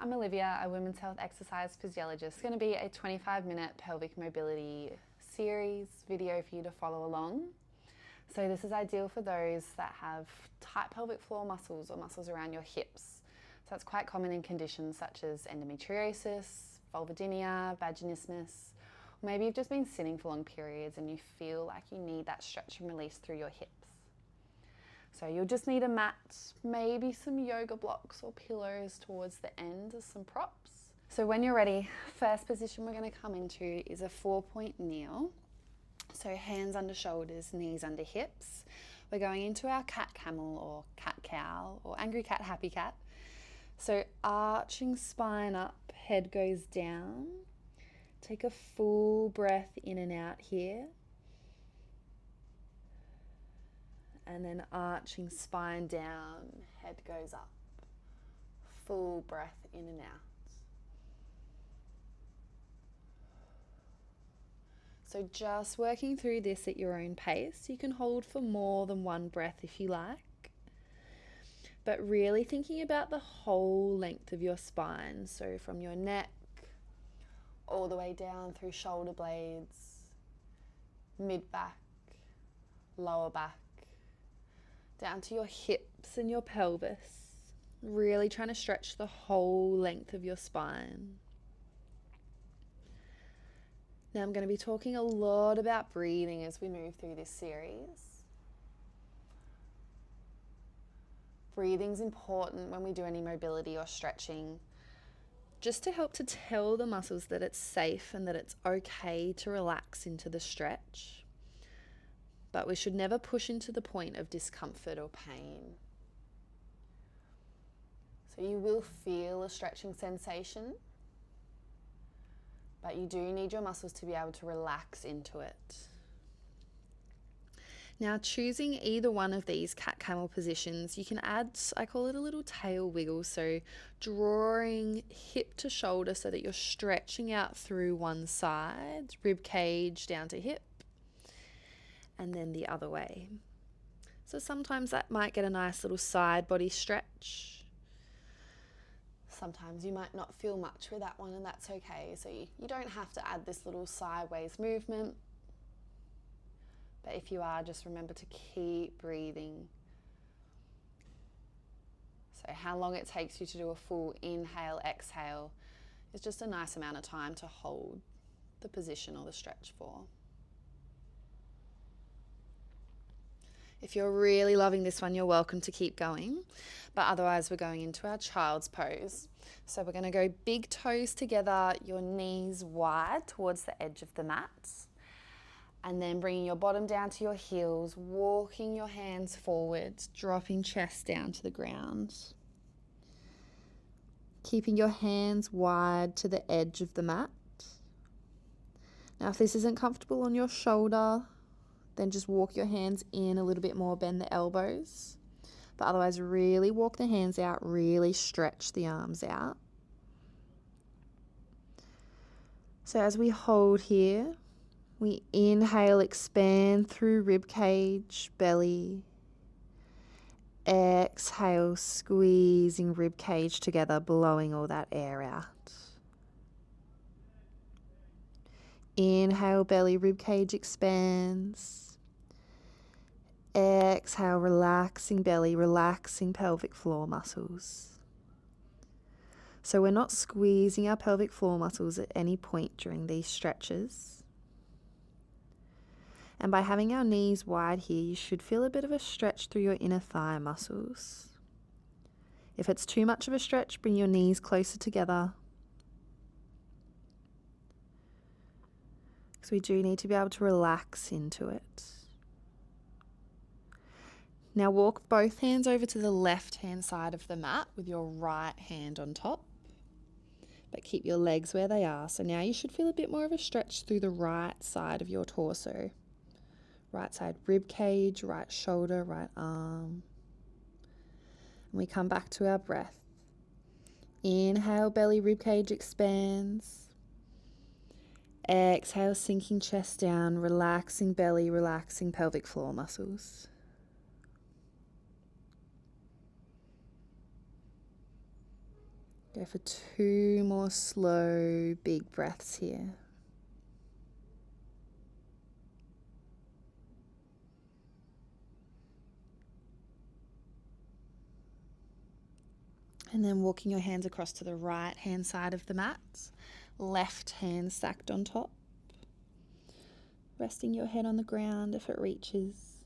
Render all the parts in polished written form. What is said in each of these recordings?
I'm Olivia, a women's health exercise physiologist. It's going to be a 25-minute pelvic mobility series video for you to follow along. So this is ideal for those that have tight pelvic floor muscles or muscles around your hips. So that's quite common in conditions such as endometriosis, vulvodynia, vaginismus, or maybe you've just been sitting for long periods and you feel like you need that stretch and release through your hips. So you'll just need a mat, maybe some yoga blocks or pillows towards the end as some props. So when you're ready, first position we're going to come into is a 4-point kneel. So hands under shoulders, knees under hips. We're going into our cat camel or cat cow or angry cat, happy cat. So arching spine up, head goes down. Take a full breath in and out here. And then arching spine down, head goes up. Full breath in and out. So just working through this at your own pace. You can hold for more than one breath if you like. But really thinking about the whole length of your spine. So from your neck all the way down through shoulder blades, mid-back, lower back, down to your hips and your pelvis, really trying to stretch the whole length of your spine. Now I'm going to be talking a lot about breathing as we move through this series. Breathing's important when we do any mobility or stretching, just to help to tell the muscles that it's safe and that it's okay to relax into the stretch. But we should never push into the point of discomfort or pain. So you will feel a stretching sensation, but you do need your muscles to be able to relax into it. Now choosing either one of these cat-camel positions, you can add, I call it a little tail wiggle, so drawing hip to shoulder so that you're stretching out through one side, rib cage down to hip, and then the other way. So sometimes that might get a nice little side body stretch. Sometimes you might not feel much with that one, and that's okay. So you don't have to add this little sideways movement. But if you are, just remember to keep breathing. So how long it takes you to do a full inhale, exhale is just a nice amount of time to hold the position or the stretch for. If you're really loving this one, you're welcome to keep going. But otherwise, we're going into our child's pose. So we're going to go big toes together, your knees wide towards the edge of the mat. And then bringing your bottom down to your heels, walking your hands forward, dropping chest down to the ground. Keeping your hands wide to the edge of the mat. Now, if this isn't comfortable on your shoulder, then just walk your hands in a little bit more, bend the elbows. But otherwise, really walk the hands out, really stretch the arms out. So as we hold here, we inhale, expand through rib cage, belly. Exhale, squeezing rib cage together, blowing all that air out. Inhale, belly, rib cage expands. Exhale, relaxing belly, relaxing pelvic floor muscles. So we're not squeezing our pelvic floor muscles at any point during these stretches. And by having our knees wide here, you should feel a bit of a stretch through your inner thigh muscles. If it's too much of a stretch, bring your knees closer together. Because we do need to be able to relax into it. Now walk both hands over to the left-hand side of the mat with your right hand on top. But keep your legs where they are. So now you should feel a bit more of a stretch through the right side of your torso. Right side rib cage, right shoulder, right arm. And we come back to our breath. Inhale, belly, rib cage expands. Exhale, sinking chest down, relaxing belly, relaxing pelvic floor muscles. Go for 2 more slow, big breaths here. And then walking your hands across to the right hand side of the mat, left hand stacked on top. Resting your head on the ground if it reaches.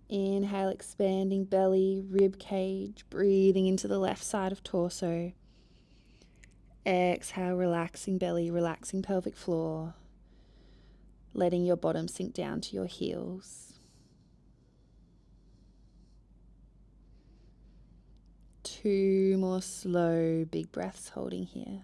Inhale, expanding belly, rib cage, breathing into the left side of torso. Exhale, relaxing belly, relaxing pelvic floor, letting your bottom sink down to your heels. 2 more slow, big breaths holding here.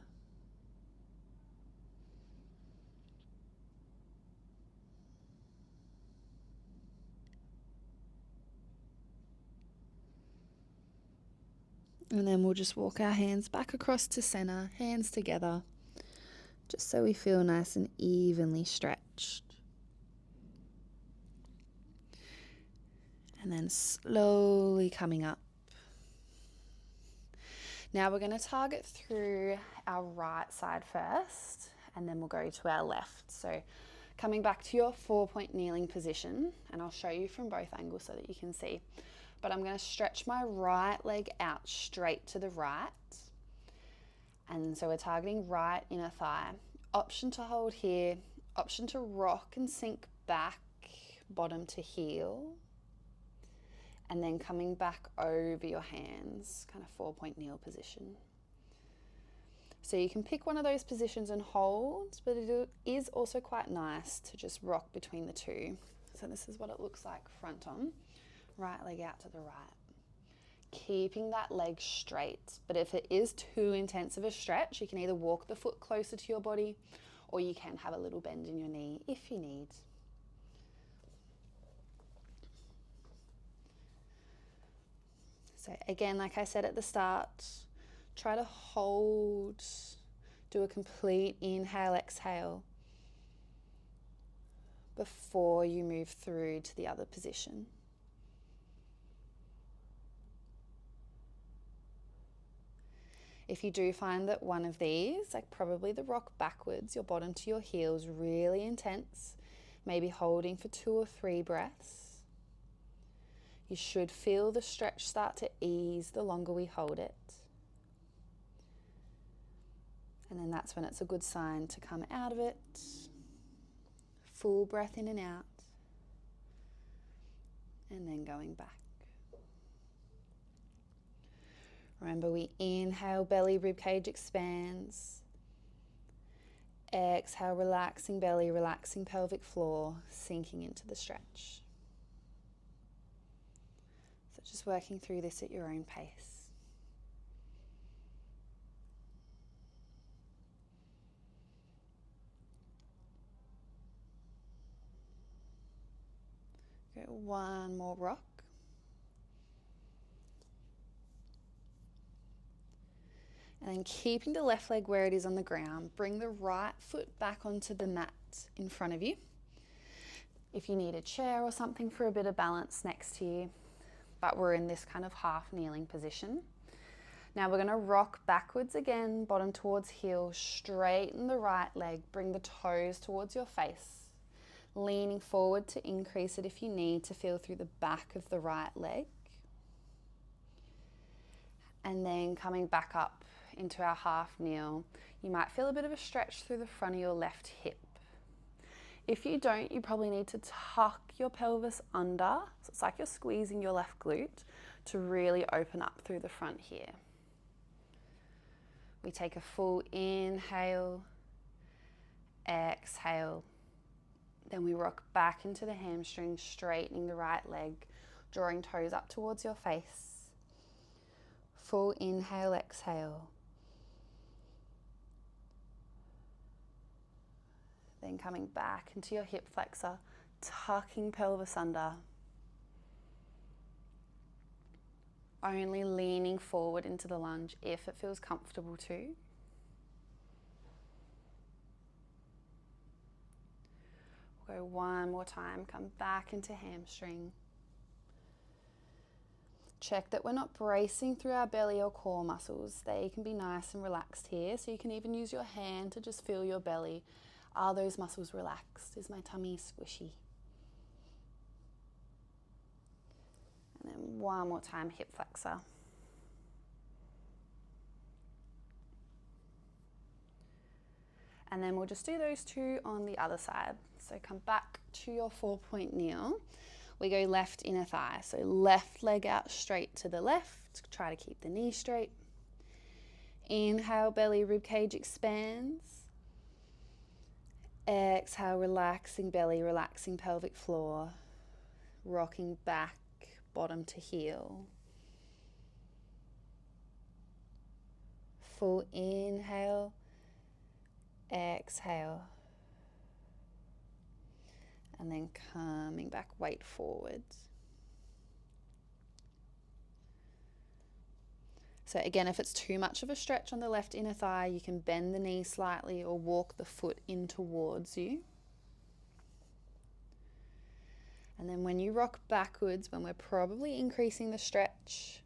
And then we'll just walk our hands back across to center, hands together, just so we feel nice and evenly stretched. And then slowly coming up. Now we're going to target through our right side first, and then we'll go to our left. So coming back to your 4-point kneeling position, and I'll show you from both angles so that you can see. But I'm going to stretch my right leg out straight to the right. And so we're targeting right inner thigh. Option to hold here, option to rock and sink back, bottom to heel. And then coming back over your hands, kind of 4-point kneel position. So you can pick one of those positions and hold, but it is also quite nice to just rock between the two. So this is what it looks like front on. Right leg out to the right. Keeping that leg straight, but if it is too intense of a stretch, you can either walk the foot closer to your body or you can have a little bend in your knee if you need. So again, like I said at the start, try to hold, do a complete inhale, exhale before you move through to the other position. If you do find that one of these, like probably the rock backwards, your bottom to your heels, really intense, maybe holding for 2 or 3 breaths, you should feel the stretch start to ease the longer we hold it. And then that's when it's a good sign to come out of it. Full breath in and out. And then going back. Remember, we inhale, belly, ribcage expands. Exhale, relaxing belly, relaxing pelvic floor, sinking into the stretch. So just working through this at your own pace. Go one more rock. And then keeping the left leg where it is on the ground, bring the right foot back onto the mat in front of you. If you need a chair or something for a bit of balance next to you, but we're in this kind of half kneeling position. Now we're going to rock backwards again, bottom towards heel, straighten the right leg, bring the toes towards your face, leaning forward to increase it if you need to feel through the back of the right leg. And then coming back up into our half kneel, you might feel a bit of a stretch through the front of your left hip. If you don't, you probably need to tuck your pelvis under, so it's like you're squeezing your left glute to really open up through the front here. We take a full inhale, exhale, then we rock back into the hamstring, straightening the right leg, drawing toes up towards your face. Full inhale, exhale. Then coming back into your hip flexor, tucking pelvis under. Only leaning forward into the lunge if it feels comfortable too. We'll go one more time, come back into hamstring. Check that we're not bracing through our belly or core muscles. They can be nice and relaxed here. So you can even use your hand to just feel your belly. Are those muscles relaxed? Is my tummy squishy? And then one more time, hip flexor. And then we'll just do those two on the other side. So come back to your 4-point kneel. We go left inner thigh. So left leg out straight to the left. Try to keep the knee straight. Inhale, belly, rib cage expands. Exhale, relaxing belly, relaxing pelvic floor. Rocking back, bottom to heel. Full inhale. Exhale. And then coming back, weight forwards. So again, if it's too much of a stretch on the left inner thigh, you can bend the knee slightly or walk the foot in towards you. And then when you rock backwards, when we're probably increasing the stretch,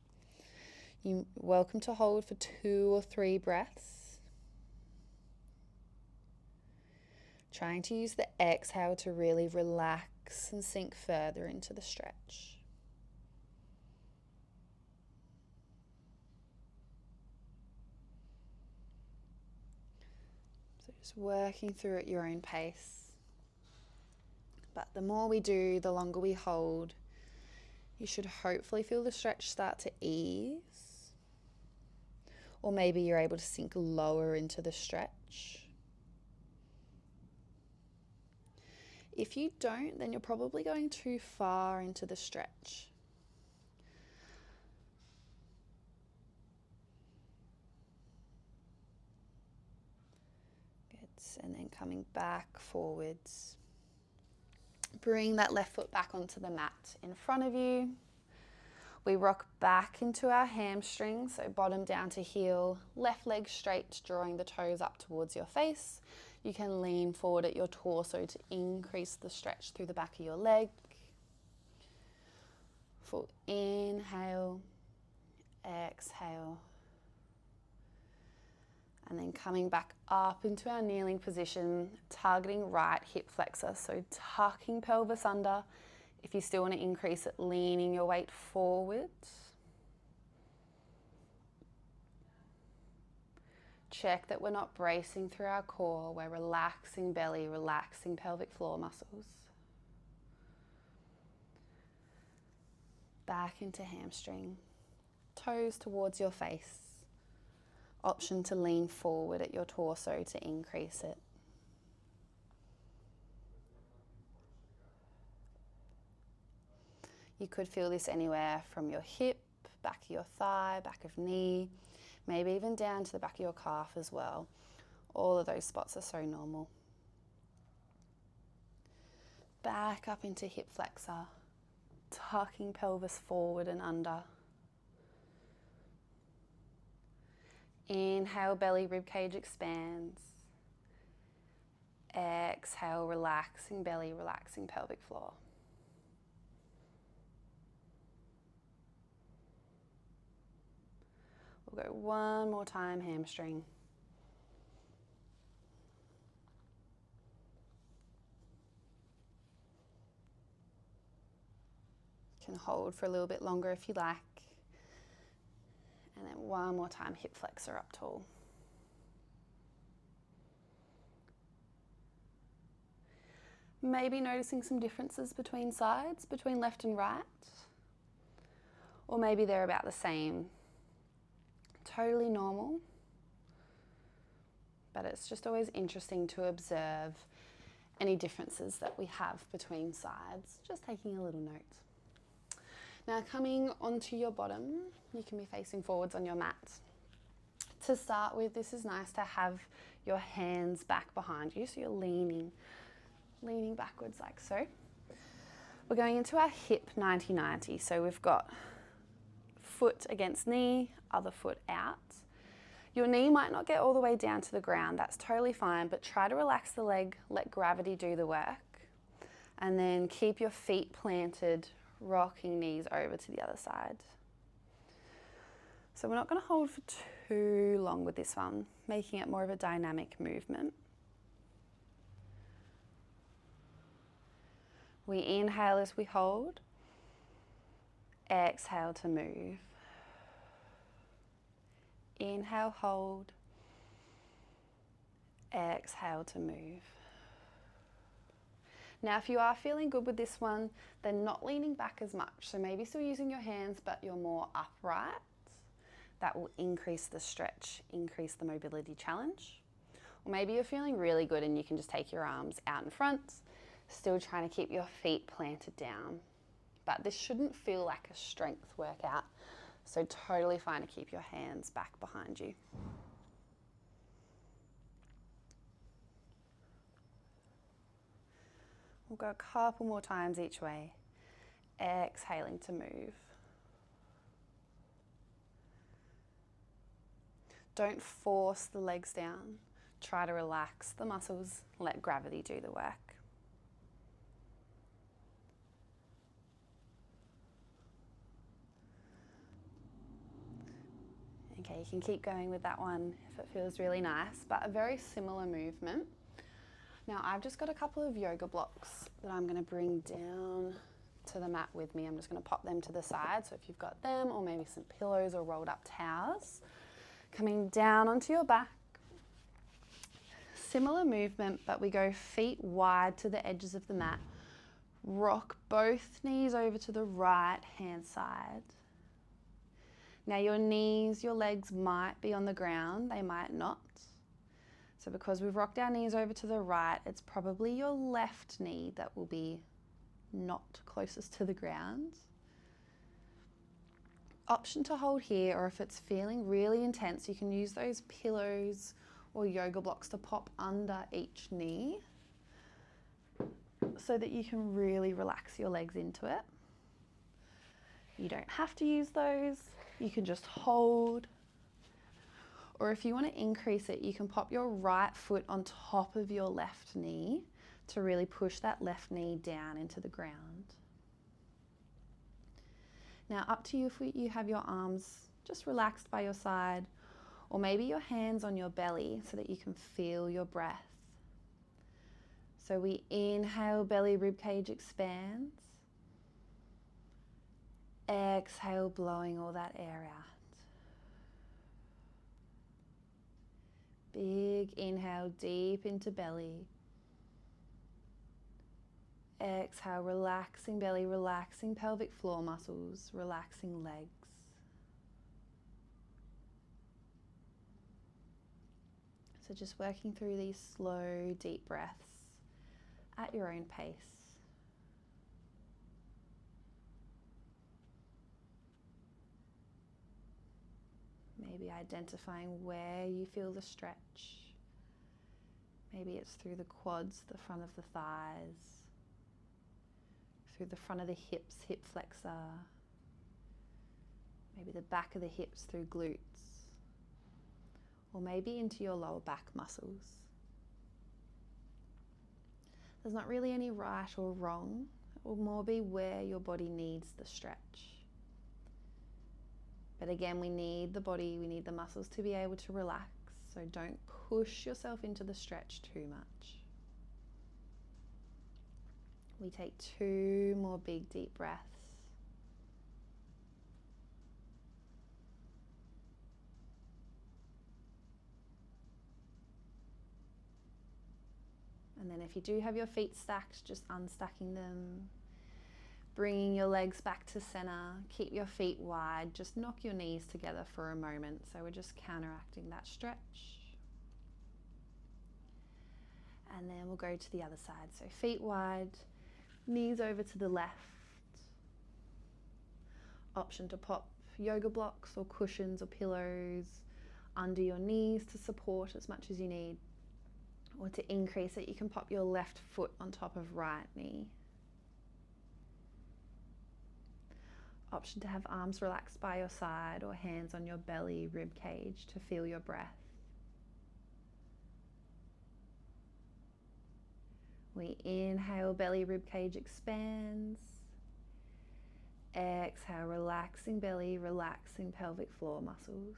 you're welcome to hold for 2 or 3 breaths. Trying to use the exhale to really relax and sink further into the stretch. So just working through at your own pace. But the more we do, the longer we hold. You should hopefully feel the stretch start to ease. Or maybe you're able to sink lower into the stretch. If you don't, then you're probably going too far into the stretch. Good. And then coming back forwards. Bring that left foot back onto the mat in front of you. We rock back into our hamstring, so bottom down to heel, left leg straight, drawing the toes up towards your face. You can lean forward at your torso to increase the stretch through the back of your leg. Full inhale, exhale. And then coming back up into our kneeling position, targeting right hip flexor. So tucking pelvis under. If you still want to increase it, leaning your weight forward. Check that we're not bracing through our core. We're relaxing belly, relaxing pelvic floor muscles. Back into hamstring. Toes towards your face. Option to lean forward at your torso to increase it. You could feel this anywhere from your hip, back of your thigh, back of knee, maybe even down to the back of your calf as well. All of those spots are so normal. Back up into hip flexor, tucking pelvis forward and under. Inhale, belly, ribcage expands. Exhale, relaxing belly, relaxing pelvic floor. We'll go one more time, hamstring. You can hold for a little bit longer if you like. And then one more time, hip flexor up tall. Maybe noticing some differences between sides, between left and right. Or maybe they're about the same. Totally normal. But it's just always interesting to observe any differences that we have between sides. Just taking a little note. Now coming onto your bottom, you can be facing forwards on your mat. To start with, this is nice to have your hands back behind you, so you're leaning backwards like so. We're going into our hip 90-90, so we've got foot against knee, other foot out. Your knee might not get all the way down to the ground, that's totally fine, but try to relax the leg, let gravity do the work, and then keep your feet planted, rocking knees over to the other side. So we're not going to hold for too long with this one, making it more of a dynamic movement. We inhale as we hold, exhale to move. Inhale, hold, exhale to move. Now if you are feeling good with this one, then not leaning back as much. So maybe still using your hands, but you're more upright. That will increase the stretch, increase the mobility challenge. Or maybe you're feeling really good and you can just take your arms out in front, still trying to keep your feet planted down. But this shouldn't feel like a strength workout, so totally fine to keep your hands back behind you. We'll go a couple more times each way, exhaling to move. Don't force the legs down. Try to relax the muscles, let gravity do the work. Okay, you can keep going with that one if it feels really nice, but a very similar movement. Now I've just got a couple of yoga blocks that I'm going to bring down to the mat with me. I'm just going to pop them to the side, so if you've got them or maybe some pillows or rolled up towels. Coming down onto your back. Similar movement, but we go feet wide to the edges of the mat. Rock both knees over to the right hand side. Now your knees, your legs might be on the ground, they might not. So because we've rocked our knees over to the right, it's probably your left knee that will be not closest to the ground. Option to hold here, or if it's feeling really intense, you can use those pillows or yoga blocks to pop under each knee so that you can really relax your legs into it. You don't have to use those, you can just hold. Or if you want to increase it, you can pop your right foot on top of your left knee to really push that left knee down into the ground. Now up to you if you have your arms just relaxed by your side, or maybe your hands on your belly so that you can feel your breath. So we inhale, belly ribcage expands. Exhale, blowing all that air out. Big inhale, deep into belly. Exhale, relaxing belly, relaxing pelvic floor muscles, relaxing legs. So just working through these slow, deep breaths at your own pace. Maybe identifying where you feel the stretch. Maybe it's through the quads, the front of the thighs, through the front of the hips, hip flexor, maybe the back of the hips through glutes, or maybe into your lower back muscles. There's not really any right or wrong. It will more be where your body needs the stretch. But again, we need the body, we need the muscles to be able to relax, so don't push yourself into the stretch too much. We take 2 more big deep breaths. And then if you do have your feet stacked, just unstacking them, bringing your legs back to center, keep your feet wide, just knock your knees together for a moment. So we're just counteracting that stretch. And then we'll go to the other side. So feet wide, knees over to the left. Option to pop yoga blocks or cushions or pillows under your knees to support as much as you need. Or to increase it, you can pop your left foot on top of right knee. Option to have arms relaxed by your side or hands on your belly, rib cage to feel your breath. We inhale, belly rib cage expands. Exhale, relaxing belly, relaxing pelvic floor muscles.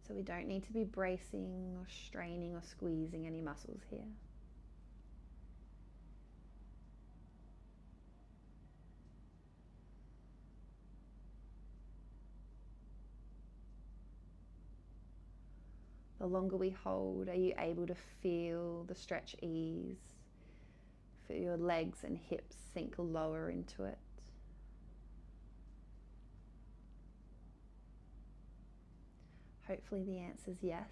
So we don't need to be bracing or straining or squeezing any muscles here. The longer we hold, are you able to feel the stretch ease? Feel your legs and hips sink lower into it. Hopefully the answer is yes.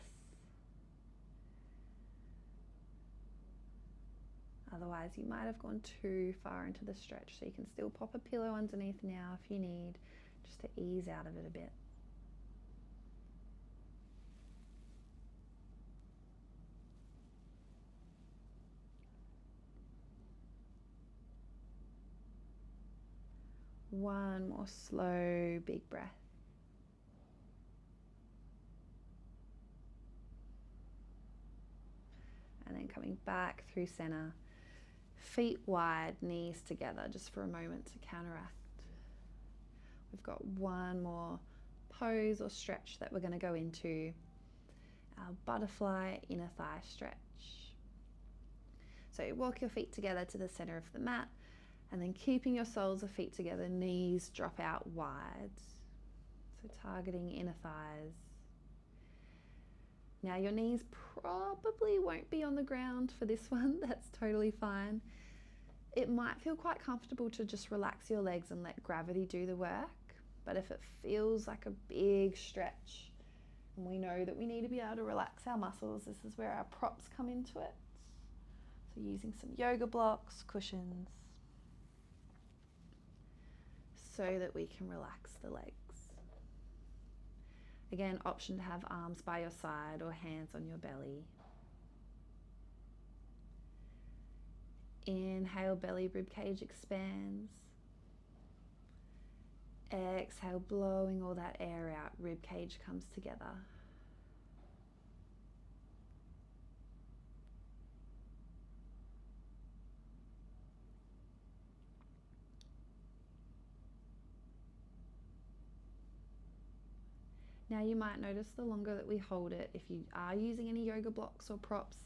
Otherwise you might have gone too far into the stretch, so you can still pop a pillow underneath now if you need, just to ease out of it a bit. One more slow, big breath. And then coming back through center, feet wide, knees together, just for a moment to counteract. We've got one more pose or stretch that we're going to go into, our butterfly inner thigh stretch. So walk your feet together to the center of the mat, and then keeping your soles of feet together, knees drop out wide. So targeting inner thighs. Now your knees probably won't be on the ground for this one, that's totally fine. It might feel quite comfortable to just relax your legs and let gravity do the work, but if it feels like a big stretch, and we know that we need to be able to relax our muscles, this is where our props come into it. So using some yoga blocks, cushions, so that we can relax the legs. Again, option to have arms by your side or hands on your belly. Inhale, belly rib cage expands. Exhale, blowing all that air out, rib cage comes together. Now you might notice the longer that we hold it, if you are using any yoga blocks or props,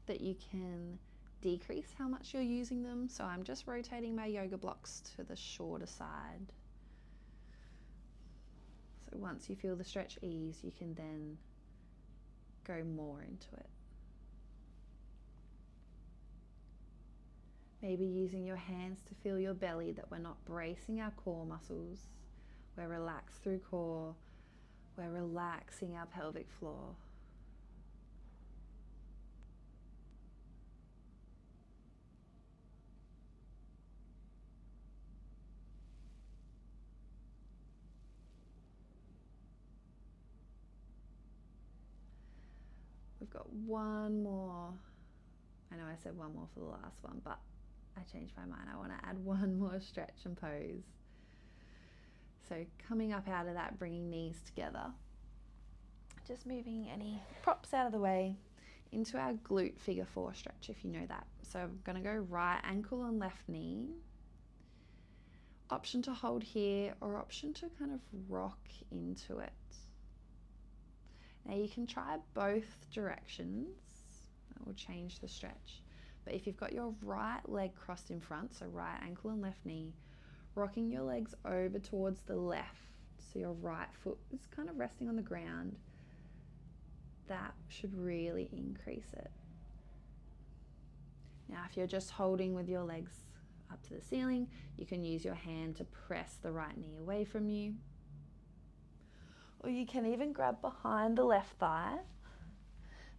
that you can decrease how much you're using them. So I'm just rotating my yoga blocks to the shorter side. So once you feel the stretch ease, you can then go more into it. Maybe using your hands to feel your belly, that we're not bracing our core muscles. We're relaxed through core. We're relaxing our pelvic floor. We've got one more. I know I said one more for the last one, but I changed my mind. I want to add one more stretch and pose. So coming up out of that, bringing knees together. Just moving any props out of the way into our glute figure 4 stretch, if you know that. So I'm going to go right ankle and left knee. Option to hold here, or option to kind of rock into it. Now you can try both directions. That will change the stretch. But if you've got your right leg crossed in front, so right ankle and left knee, rocking your legs over towards the left, so your right foot is kind of resting on the ground, that should really increase it. Now if you're just holding with your legs up to the ceiling, you can use your hand to press the right knee away from you. Or you can even grab behind the left thigh,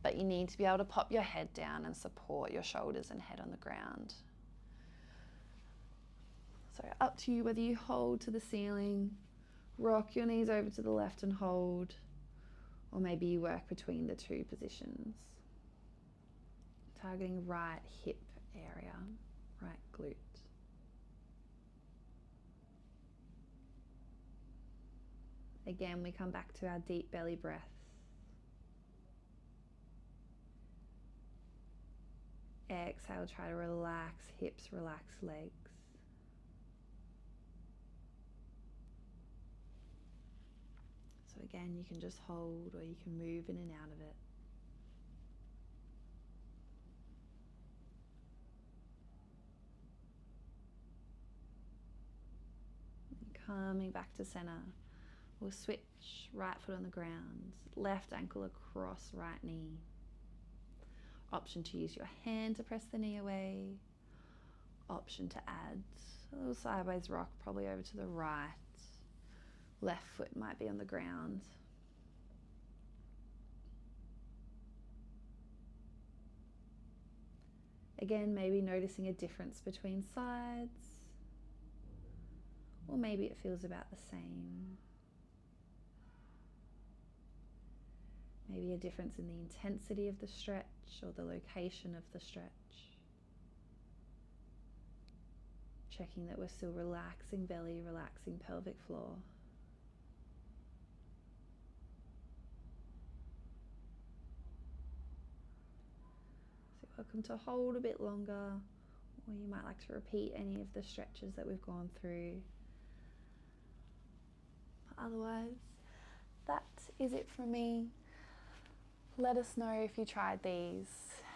but you need to be able to pop your head down and support your shoulders and head on the ground. So up to you whether you hold to the ceiling, rock your knees over to the left and hold, or maybe you work between the two positions. Targeting right hip area, right glute. Again, we come back to our deep belly breaths. Exhale, try to relax hips, relax legs. again, you can just hold or you can move in and out of it. Coming back to center, we'll switch right foot on the ground, left ankle across right knee. Option to use your hand to press the knee away. Option to add a little sideways rock, probably over to the right. Left foot might be on the ground. Again, maybe noticing a difference between sides. Or maybe it feels about the same. Maybe a difference in the intensity of the stretch or the location of the stretch. Checking that we're still relaxing belly, relaxing pelvic floor. So welcome to hold a bit longer, or you might like to repeat any of the stretches that we've gone through. Otherwise, that is it from me. Let us know if you tried these,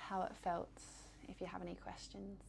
how it felt, if you have any questions.